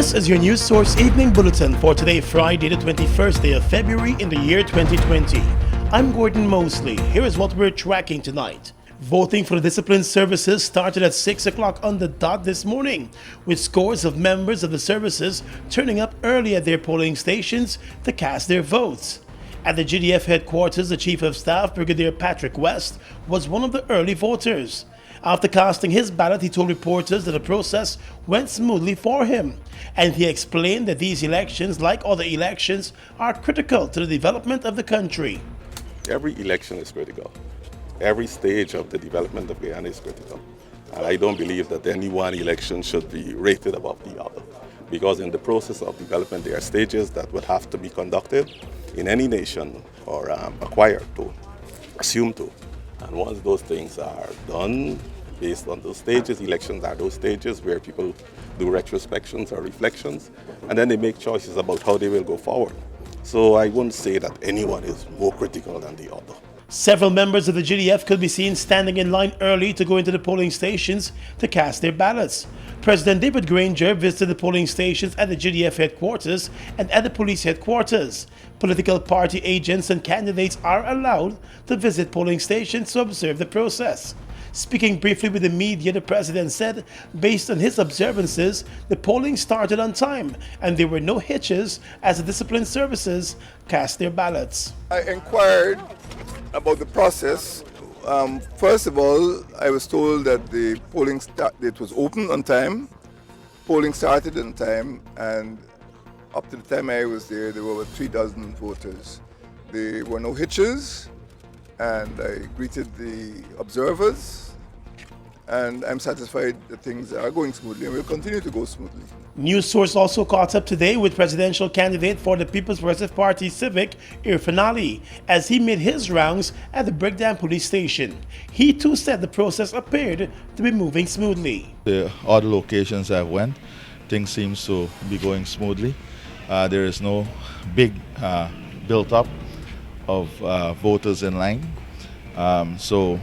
This is your News Source Evening Bulletin for today, Friday, the 21st day of February in the year 2020. I'm Gordon Mosley. Here is what we're tracking tonight. Voting for the discipline services started at 6 o'clock on the dot this morning, with scores of members of the services turning up early at their polling stations to cast their votes. At the GDF headquarters, the Chief of Staff, Brigadier Patrick West, was one of the early voters. After casting his ballot, he told reporters that the process went smoothly for him, and he explained that these elections, like other elections, are critical to the development of the country. Every election is critical. Every stage of the development of Guyana is critical. And I don't believe that any one election should be rated above the other, because in the process of development, there are stages that would have to be conducted in any nation or acquired to, assumed to. And once those things are done, based on those stages, elections are those stages where people do retrospections or reflections, and then they make choices about how they will go forward. So I wouldn't say that anyone is more critical than the other. Several members of the GDF could be seen standing in line early to go into the polling stations to cast their ballots. President David Granger visited the polling stations at the GDF headquarters and at the police headquarters. Political party agents and candidates are allowed to visit polling stations to observe the process. Speaking briefly with the media, the president said, based on his observances, the polling started on time and there were no hitches as the discipline services cast their ballots. I inquired about the process. First of all, I was told that the polling it was open on time, polling started on time, and up to the time I was there were over 3,000 voters. There were no hitches, and I greeted the observers, and I'm satisfied that things are going smoothly and will continue to go smoothly. News Source also caught up today with presidential candidate for the People's Progressive Party Civic, Irfan Ali, as he made his rounds at the Breakdown police station. He too said the process appeared to be moving smoothly. The other locations I've went, things seems to be going smoothly. There is no big built up of voters in line. So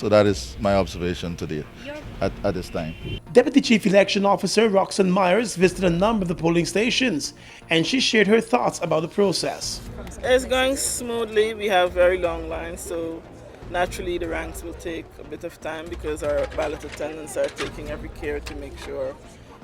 that is my observation today at this time. Deputy Chief Election Officer Roxanne Myers visited a number of the polling stations, and she shared her thoughts about the process. It's going smoothly. We have very long lines, so naturally the ranks will take a bit of time because our ballot attendants are taking every care to make sure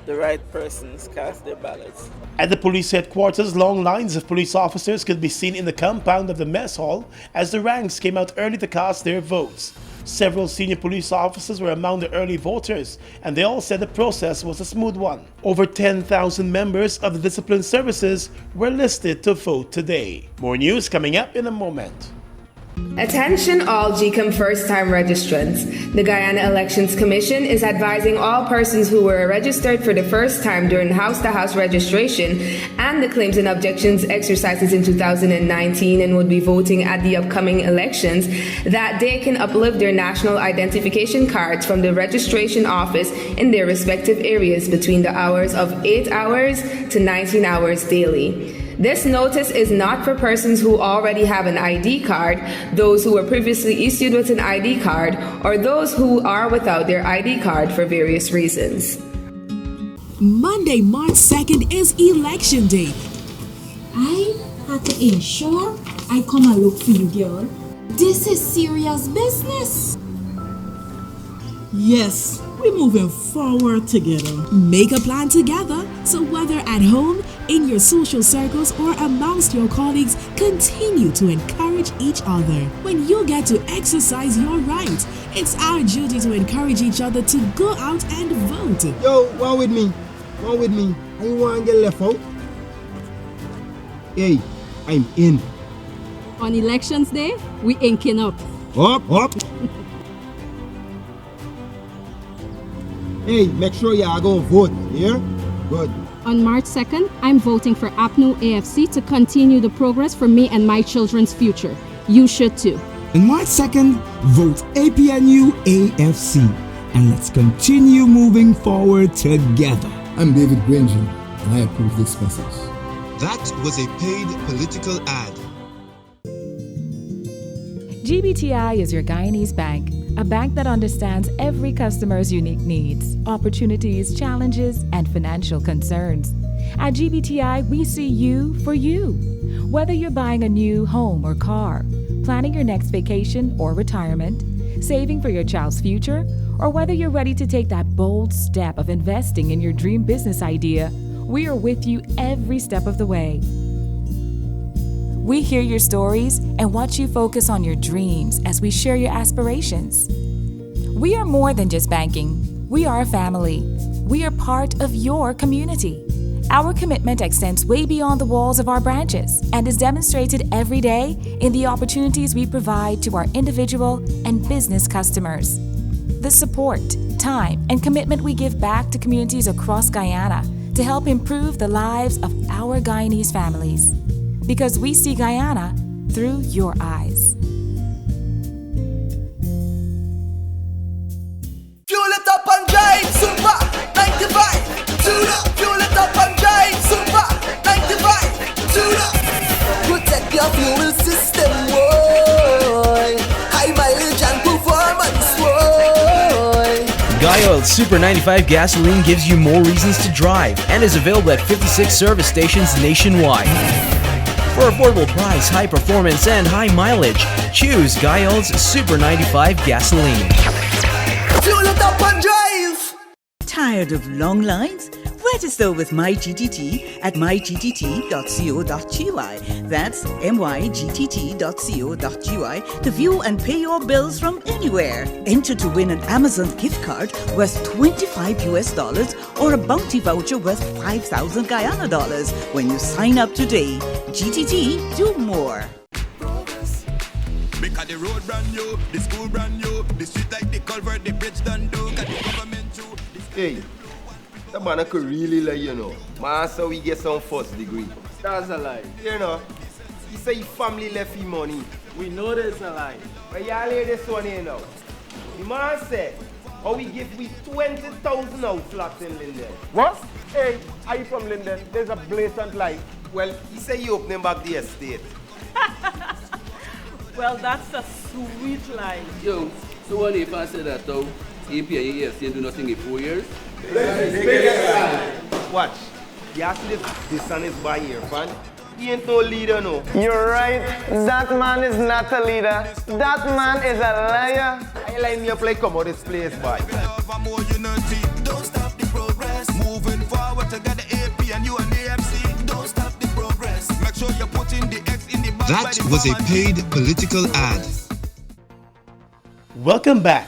the right persons cast their ballots. At the police headquarters, long lines of police officers could be seen in the compound of the mess hall as the ranks came out early to cast their votes. Several senior police officers were among the early voters, and they all said the process was a smooth one. Over 10,000 members of the discipline services were listed to vote today. More news coming up in a moment. Attention all GCOM first-time registrants. The Guyana Elections Commission is advising all persons who were registered for the first time during house-to-house registration and the claims and objections exercises in 2019 and would be voting at the upcoming elections that they can uplift their national identification cards from the registration office in their respective areas between the hours of 8 hours to 19 hours daily. This notice is not for persons who already have an ID card, those who were previously issued with an ID card, or those who are without their ID card for various reasons. Monday, March 2nd is Election Day. I had to ensure I come and look for you, girl. This is serious business. Yes, we're moving forward together. Make a plan together, so whether at home, in your social circles, or amongst your colleagues, continue to encourage each other. When you get to exercise your right, it's our duty to encourage each other to go out and vote. Yo, one with me. I want to get left out. Hey, I'm in. On Elections Day, we inking up. Up. Hey, make sure you are going to vote, yeah? Good. On March 2nd, I'm voting for APNU AFC to continue the progress for me and my children's future. You should too. On March 2nd, vote APNU AFC. And let's continue moving forward together. I'm David Granger, and I approve this message. That was a paid political ad. GBTI is your Guyanese bank, a bank that understands every customer's unique needs, opportunities, challenges, and financial concerns. At GBTI, we see you for you. Whether you're buying a new home or car, planning your next vacation or retirement, saving for your child's future, or whether you're ready to take that bold step of investing in your dream business idea, we are with you every step of the way. We hear your stories and watch you focus on your dreams as we share your aspirations. We are more than just banking. We are a family. We are part of your community. Our commitment extends way beyond the walls of our branches and is demonstrated every day in the opportunities we provide to our individual and business customers. The support, time, and commitment we give back to communities across Guyana to help improve the lives of our Guyanese families. Because we see Guyana through your eyes. Fuel it up and drive, Super 95. Tune up. Fuel it up and drive, Super 95. Tune up. Protect your fuel system, boy. High mileage and performance, boy. Guy Oil Super 95 gasoline gives you more reasons to drive and is available at 56 service stations nationwide. For affordable price, high performance, and high mileage, choose Guy Oil's Super 95 gasoline. Fuel it up and drive! Tired of long lines? Register with MyGTT at mygtt.co.gy. That's mygtt.co.gy to view and pay your bills from anywhere. Enter to win an Amazon gift card worth $25 or a bounty voucher worth 5,000 Guyana dollars when you sign up today. GTT, do more. Because the road brand new, the school brand new, the street like the culvert, the bridge done do, got the government too. Hey, that man could really lie, you know. Man, so we get some first degree. That's a lie. You know, he say his family left him money. We know that's a lie. But y'all hear this one here now. The man said, how we give we 20,000 out flats in Linden. What? Hey, are you from Linden? There's a blatant lie. Well, he say you opening back the estate. Well, that's a sweet lie. Yo, so what if I said that though? AP and EFC do nothing in 4 years? Watch. You ask this son is by here, fam. He ain't no leader, no. You're right. That man is not a leader. That man is a liar. I line me up like come out this place, boy. Don't stop the progress. Moving forward together, AP and you and AFC. Don't stop the progress. Make sure you put in the X in the back. That was a paid political ad. Welcome back.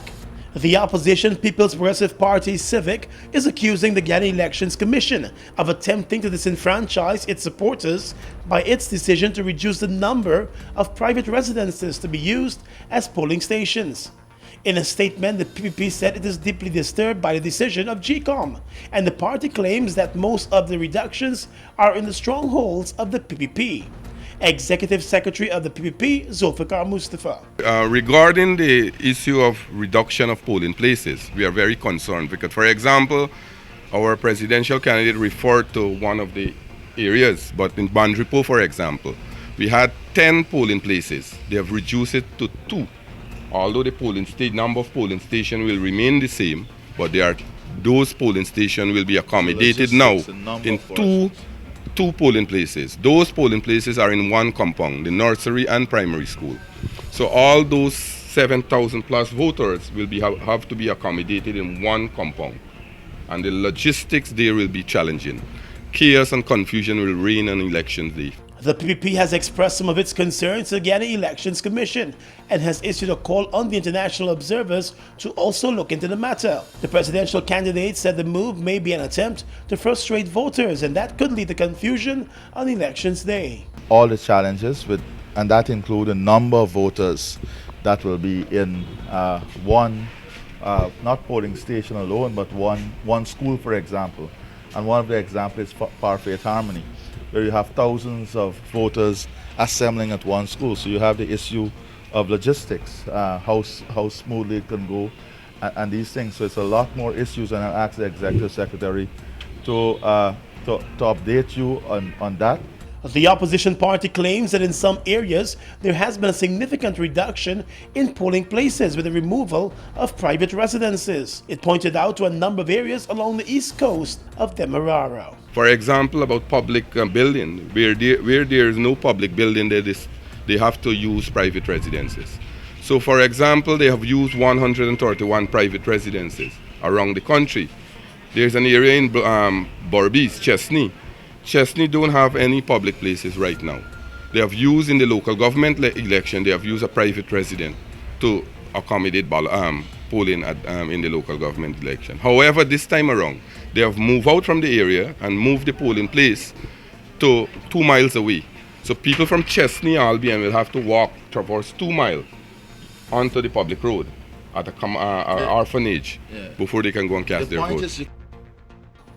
The opposition People's Progressive Party Civic is accusing the Guyana Elections Commission of attempting to disenfranchise its supporters by its decision to reduce the number of private residences to be used as polling stations. In a statement, the PPP said it is deeply disturbed by the decision of GCOM, and the party claims that most of the reductions are in the strongholds of the PPP. Executive Secretary of the PPP, Zulfikar Mustafa. Regarding the issue of reduction of polling places, we are very concerned because, for example, our presidential candidate referred to one of the areas, but in Bandripo, for example, we had 10 polling places. They have reduced it to 2. Although the number of polling stations will remain the same, but those polling stations will be accommodated now in two polling places. Those polling places are in one compound, the nursery and primary school. So all those 7,000 plus voters will have to be accommodated in one compound. And the logistics there will be challenging. Chaos and confusion will reign on election day. The PPP has expressed some of its concerns to the Guyana Elections Commission and has issued a call on the international observers to also look into the matter. The presidential candidate said the move may be an attempt to frustrate voters and that could lead to confusion on elections day. All the challenges, and that include a number of voters that will be in one, not polling station alone, but one school, for example. And one of the examples is Parfaith Harmony, where you have thousands of voters assembling at one school. So you have the issue of logistics, how smoothly it can go, and these things. So it's a lot more issues, and I'll ask the Executive Secretary to update you on that. The opposition party claims that in some areas there has been a significant reduction in polling places with the removal of private residences. It pointed out to a number of areas along the east coast of Demerara. For example, about public building, where there is no public building, they have to use private residences. So for example, they have used 131 private residences around the country. There's an area in Berbice, Chesney. Chesney don't have any public places right now. They have used in the local government election, they have used a private residence to accommodate polling in the local government election. However, this time around, they have moved out from the area and moved the polling place to 2 miles away. So people from Chesney, Albion will have to traverse 2 miles onto the public road at an orphanage before they can go and cast their vote.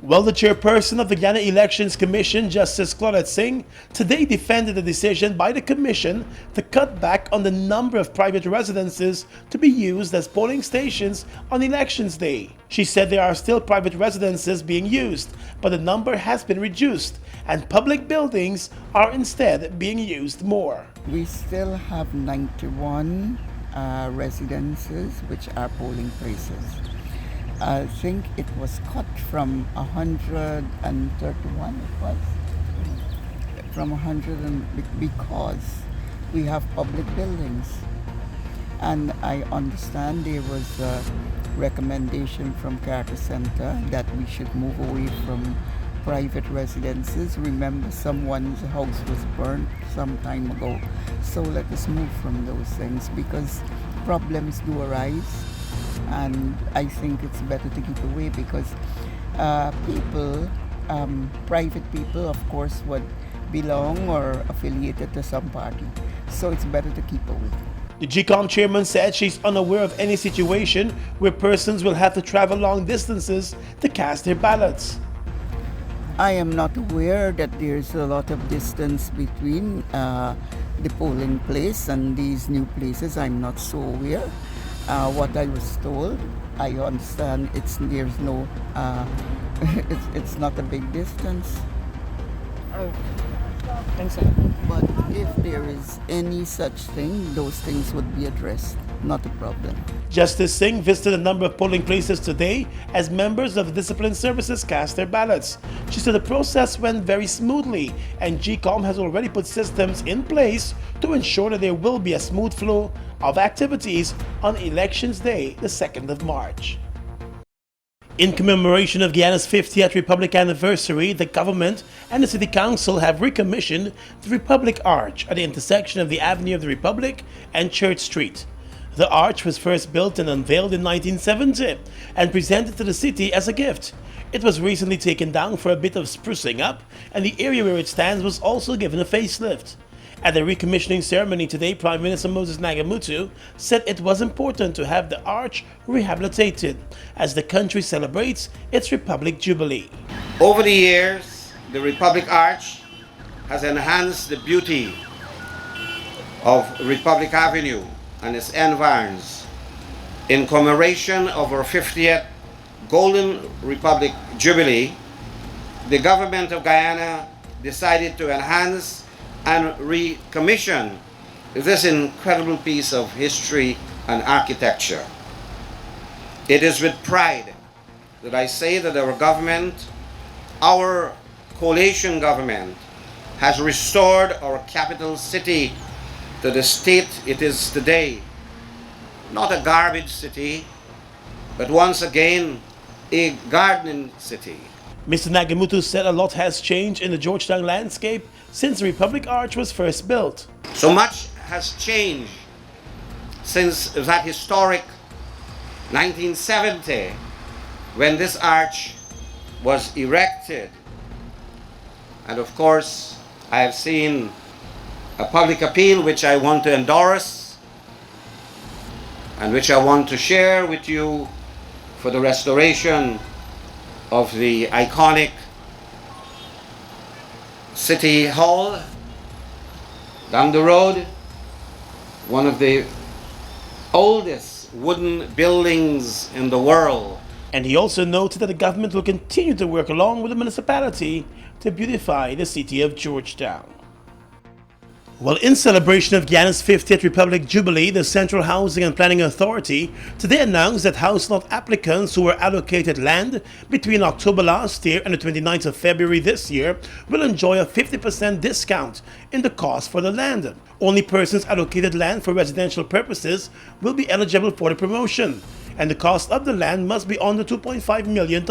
Well, the chairperson of the Guyana Elections Commission, Justice Claudette Singh, today defended the decision by the Commission to cut back on the number of private residences to be used as polling stations on Elections Day. She said there are still private residences being used, but the number has been reduced and public buildings are instead being used more. We still have 91 residences which are polling places. I think it was cut from 131, it was? From 100 because we have public buildings. And I understand there was a recommendation from Carter Center that we should move away from private residences. Remember, someone's house was burnt some time ago. So let us move from those things because problems do arise. And I think it's better to keep away because private people, of course, would belong or affiliated to some party. So it's better to keep away. The GCOM chairman said she's unaware of any situation where persons will have to travel long distances to cast their ballots. I am not aware that there's a lot of distance between the polling place and these new places. I'm not so aware. What I was told, I understand it's not a big distance. Oh, thanks, sir. But if there is any such thing, those things would be addressed. Not a problem. Justice Singh visited a number of polling places today as members of the discipline services cast their ballots. She said the process went very smoothly and GCOM has already put systems in place to ensure that there will be a smooth flow of activities on Elections Day, the 2nd of March. In commemoration of Guyana's 50th Republic anniversary, the government and the City Council have recommissioned the Republic Arch at the intersection of the Avenue of the Republic and Church Street. The arch was first built and unveiled in 1970 and presented to the city as a gift. It was recently taken down for a bit of sprucing up, and the area where it stands was also given a facelift. At the recommissioning ceremony today, Prime Minister Moses Nagamutu said it was important to have the arch rehabilitated as the country celebrates its Republic Jubilee. Over the years, the Republic Arch has enhanced the beauty of Republic Avenue and its environs. In commemoration of our 50th Golden Republic Jubilee, the government of Guyana decided to enhance and recommission this incredible piece of history and architecture. It is with pride that I say that our government, our coalition government, has restored our capital city to the state it is today. Not a garbage city, but once again, a gardening city. Mr. Nagamutu said a lot has changed in the Georgetown landscape since the Republic Arch was first built. So much has changed since that historic 1970 when this arch was erected. And of course, I have seen a public appeal which I want to endorse and which I want to share with you for the restoration of the iconic City Hall down the road, one of the oldest wooden buildings in the world. And he also noted that the government will continue to work along with the municipality to beautify the city of Georgetown. Well, in celebration of Guyana's 50th Republic Jubilee, the Central Housing and Planning Authority today announced that house lot applicants who were allocated land between October last year and the 29th of February this year will enjoy a 50% discount in the cost for the land. Only persons allocated land for residential purposes will be eligible for the promotion, and the cost of the land must be under $2.5 million.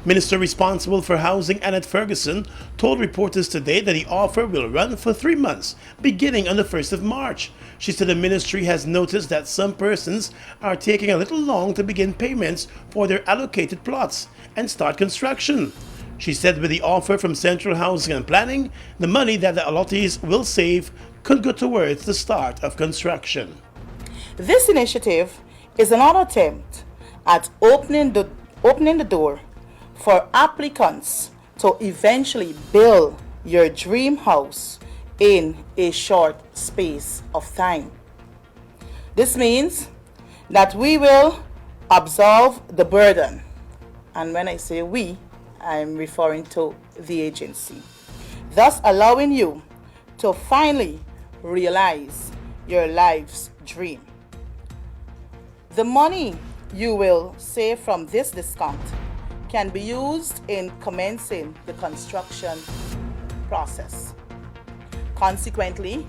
Minister responsible for housing, Annette Ferguson, told reporters today that the offer will run for 3 months, beginning on the 1st of March. She said the ministry has noticed that some persons are taking a little long to begin payments for their allocated plots and start construction. She said with the offer from Central Housing and Planning, the money that the allottees will save could go towards the start of construction. This initiative is another attempt at opening the door for applicants to eventually build your dream house in a short space of time. This means that we will absolve the burden, and when I say we, I'm referring to the agency, thus allowing you to finally realize your life's dream. The money you will save from this discount can be used in commencing the construction process. Consequently,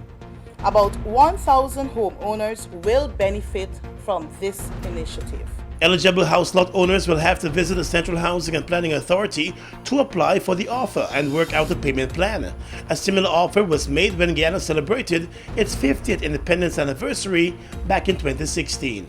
about 1,000 homeowners will benefit from this initiative. Eligible house lot owners will have to visit the Central Housing and Planning Authority to apply for the offer and work out a payment plan. A similar offer was made when Guyana celebrated its 50th independence anniversary back in 2016.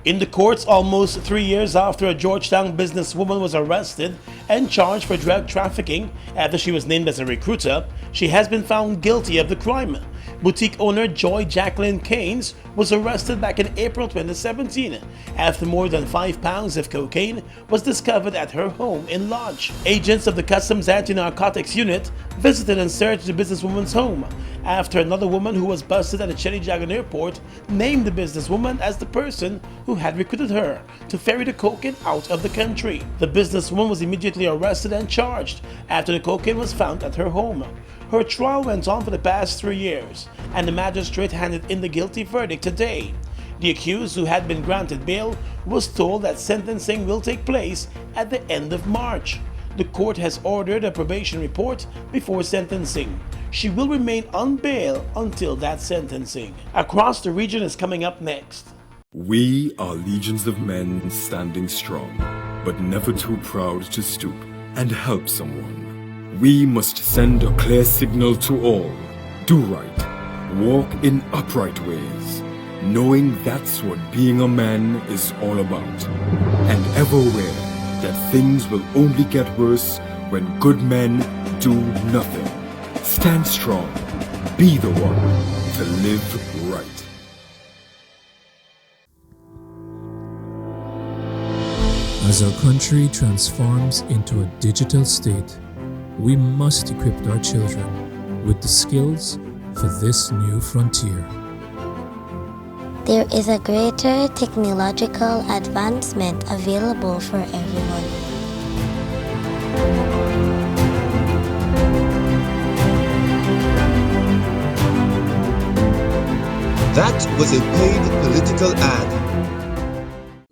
In the courts, almost 3 years after a Georgetown businesswoman was arrested and charged for drug trafficking after she was named as a recruiter, she has been found guilty of the crime. Boutique owner Joy Jacqueline Keynes was arrested back in April 2017 after more than 5 pounds of cocaine was discovered at her home in Lodge. Agents of the Customs Anti-Narcotics Unit visited and searched the businesswoman's home after another woman who was busted at the Cheney Jagan Airport named the businesswoman as the person who had recruited her to ferry the cocaine out of the country. The businesswoman was immediately arrested and charged after the cocaine was found at her home. Her trial went on for the past 3 years, and the magistrate handed in the guilty verdict today. The accused, who had been granted bail, was told that sentencing will take place at the end of March. The court has ordered a probation report before sentencing. She will remain on bail until that sentencing. Across the region is coming up next. We are legions of men standing strong, but never too proud to stoop and help someone. We must send a clear signal to all. Do right. Walk in upright ways, knowing that's what being a man is all about. And ever aware that things will only get worse when good men do nothing. Stand strong. Be the one to live right. As our country transforms into a digital state, we must equip our children with the skills for this new frontier. There is a greater technological advancement available for everyone. That was a paid political ad.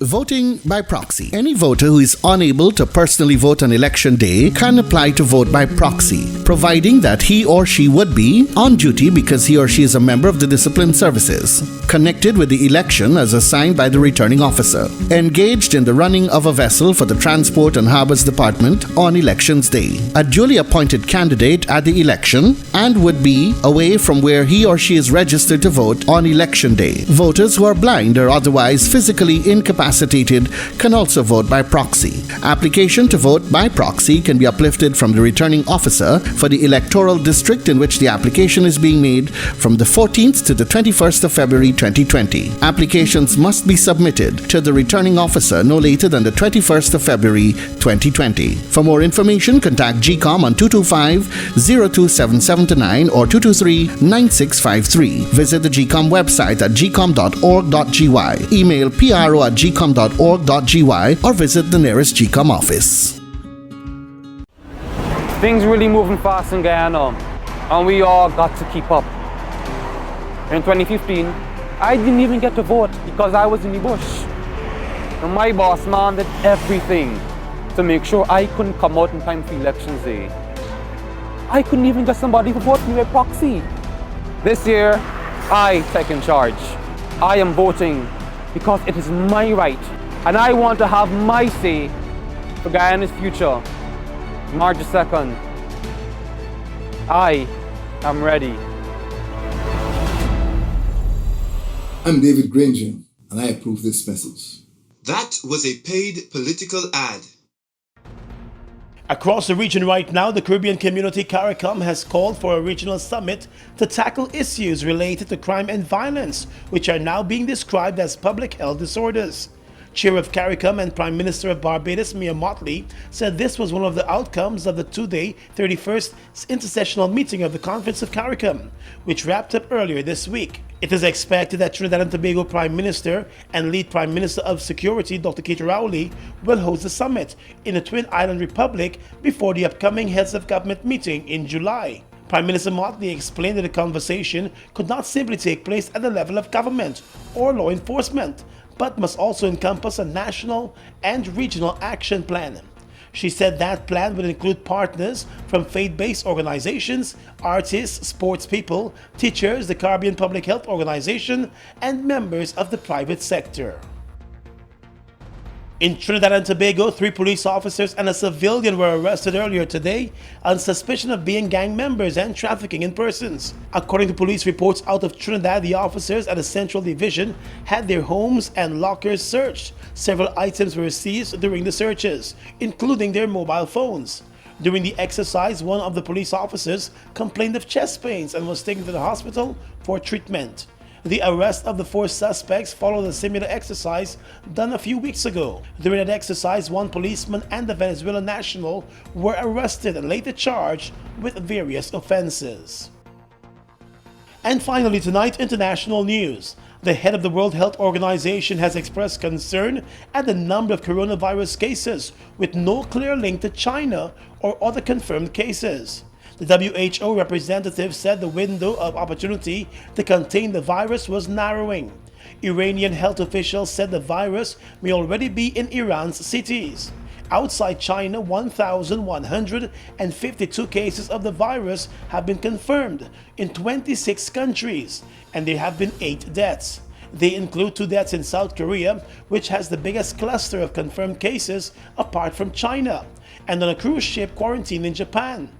Voting by proxy. Any voter who is unable to personally vote on election day can apply to vote by proxy, providing that he or she would be on duty because he or she is a member of the disciplined services, connected with the election as assigned by the returning officer, engaged in the running of a vessel for the Transport and Harbors Department on elections day, a duly appointed candidate at the election, and would be away from where he or she is registered to vote on election day. Voters who are blind or otherwise physically incapacitated can also vote by proxy. Application to vote by proxy can be uplifted from the returning officer for the electoral district in which the application is being made from the 14th to the 21st of February 2020. Applications must be submitted to the returning officer no later than the 21st of February 2020. For more information, contact GCOM on 225-02779 or 223-9653. Visit the GCOM website at gcom.org.gy. Email pro@gcom.org.gy or visit the nearest GCOM office. Things really moving fast in Guyana. and we all got to keep up. In 2015, I didn't even get to vote because I was in the bush. And my boss man did everything to make sure I couldn't come out in time for elections day. I couldn't even get somebody to vote me by proxy. This year, I take in charge. I am voting because it is my right, and I want to have my say for Guyana's future. March 2nd, I am ready. I'm David Granger, and I approve this message. That was a paid political ad. Across the region right now, the Caribbean Community CARICOM has called for a regional summit to tackle issues related to crime and violence, which are now being described as public health disorders. Chair of CARICOM and Prime Minister of Barbados, Mia Mottley, said this was one of the outcomes of the two-day 31st intersessional meeting of the Conference of CARICOM, which wrapped up earlier this week. It is expected that Trinidad and Tobago Prime Minister and lead Prime Minister of Security, Dr. Keith Rowley, will host the summit in the Twin Island Republic before the upcoming Heads of Government meeting in July. Prime Minister Mottley explained that the conversation could not simply take place at the level of government or law enforcement, but must also encompass a national and regional action plan. She said that plan will include partners from faith-based organizations, artists, sports people, teachers, the Caribbean Public Health Organization, and members of the private sector. In Trinidad and Tobago, 3 police officers and a civilian were arrested earlier today on suspicion of being gang members and trafficking in persons. According to police reports out of Trinidad, the officers at the Central Division had their homes and lockers searched. Several items were seized during the searches, including their mobile phones. During the exercise, one of the police officers complained of chest pains and was taken to the hospital for treatment. The arrest of the 4 suspects followed a similar exercise done a few weeks ago. During that exercise, 1 policeman and a Venezuelan national were arrested and later charged with various offenses. And finally tonight, international news. The head of the World Health Organization has expressed concern at the number of coronavirus cases with no clear link to China or other confirmed cases. The WHO representative said the window of opportunity to contain the virus was narrowing. Iranian health officials said the virus may already be in Iran's cities. Outside China, 1,152 cases of the virus have been confirmed in 26 countries, and there have been 8 deaths. They include 2 deaths in South Korea, which has the biggest cluster of confirmed cases apart from China, and on a cruise ship quarantined in Japan.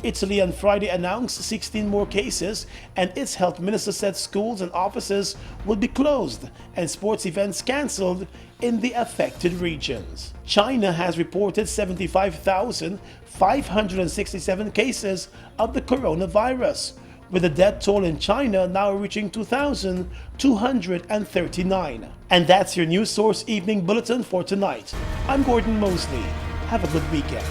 Italy on Friday announced 16 more cases, and its health minister said schools and offices would be closed and sports events cancelled in the affected regions. China has reported 75,567 cases of the coronavirus, with the death toll in China now reaching 2,239. And that's your News Source Evening Bulletin for tonight. I'm Gordon Mosley. Have a good weekend.